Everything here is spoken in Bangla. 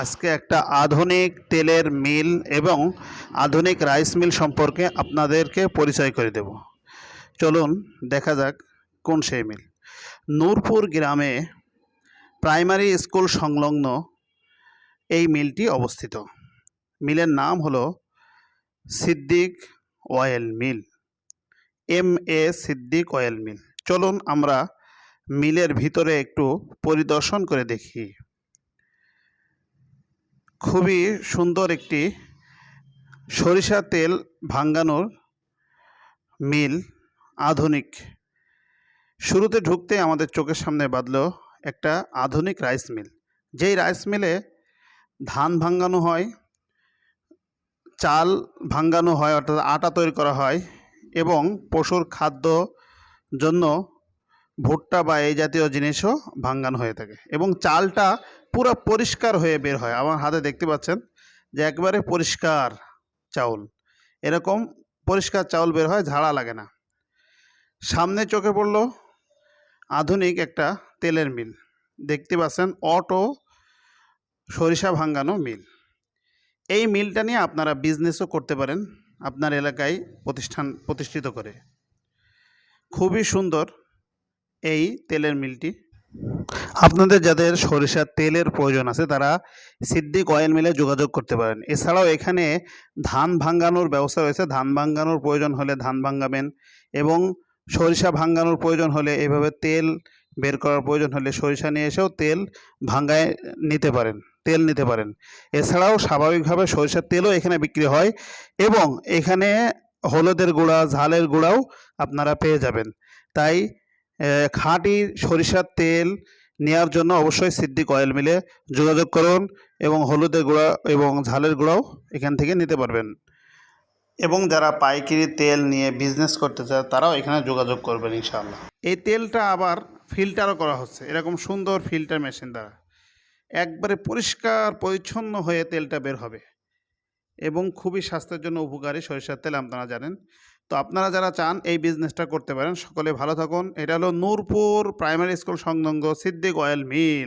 আজকে একটা আধুনিক তেলের মিল এবং আধুনিক রাইস মিল সম্পর্কে আপনাদেরকে পরিচয় করে দেব। চলুন দেখা যাক কোন সেই মিল। নূরপুর গ্রামে প্রাইমারি স্কুল সংলগ্ন এই মিলটি অবস্থিত। মিলের নাম হলো Siddique oil mill, MA Siddique oil mill. চলুন আমরা মিলের ভিতরে একটু পরিদর্শন করে দেখি। খুবই সুন্দর একটি সরিষা তেল ভাঙ্গানোর মিল, আধুনিক। শুরুতে ঢুকতে আমাদের চোখের সামনে বাঁধল একটা আধুনিক রাইস মিল। যেই রাইস মিলে ধান ভাঙ্গানো হয়, চাল ভাঙ্গানো হয়, অর্থাৎ আটা তৈরি করা হয় এবং পশুর খাদ্য জন্য ভুট্টা বা এই জাতীয় জিনিসও ভাঙ্গানো হয়ে থাকে এবং চালটা পুরো পরিষ্কার হয়ে বের হয়। আমার হাতে দেখতে পাচ্ছেন যে একবারে পরিষ্কার চাউল, এরকম পরিষ্কার চাউল বের হয়, ঝাড়া লাগে না। সামনে চোখে পড়ল আধুনিক একটা তেলের মিল, দেখতে পাচ্ছেন অটো সরিষা ভাঙ্গানো মিল। এই মিলটা নিয়ে আপনারা বিজনেসও করতে পারেন আপনার এলাকায় প্রতিষ্ঠিত করে। খুবই সুন্দর এই তেলের মিলটি। আপনাদের যাদের সরিষার তেলের প্রয়োজন আছে তারা সিদ্দিক অয়েল মিলে যোগাযোগ করতে পারেন। এছাড়াও এখানে ধান ভাঙ্গানোর ব্যবস্থা রয়েছে। ধান ভাঙ্গানোর প্রয়োজন হলে ধান ভাঙ্গাবেন এবং সরিষা ভাঙ্গানোর প্রয়োজন হলে এভাবে তেল বের করার প্রয়োজন হলে সরিষা নিয়ে এসেও তেল ভাঙ্গায় নিতে পারেন, তেল নিতে পারেন। এছাড়াও স্বাভাবিকভাবে সরিষার তেলও এখানে বিক্রি হয় এবং এখানে হলুদের গুঁড়া, ঝালের গুঁড়াও আপনারা পেয়ে যাবেন। তাই খাঁটি সরিষার তেল নেওয়ার জন্য অবশ্যই সিদ্দিক অয়েল মিলে যোগাযোগ করুন এবং হলুদের গুঁড়া এবং ঝালের গুঁড়াও এখান থেকে নিতে পারবেন। এবং যারা পাইকারি তেল নিয়ে বিজনেস করতে চায় তারাও এখানে যোগাযোগ করবেন ইনশাআল্লাহ। এই তেলটা আবার ফিল্টারও করা হচ্ছে এরকম সুন্দর ফিল্টার মেশিন দ্বারা। একবারে পরিষ্কার পরিচ্ছন্ন হয়ে তেলটা বের হবে এবং খুবই স্বাস্থ্যের জন্য উপকারী সরিষার তেল, আপনারা জানেন। তো আপনারা যারা চান এই বিজনেসটা করতে পারেন। সকলে ভালো থাকুন। এটা হলো নূরপুর প্রাইমারি স্কুল সংলগ্ন সিদ্দিক অয়েল মিল।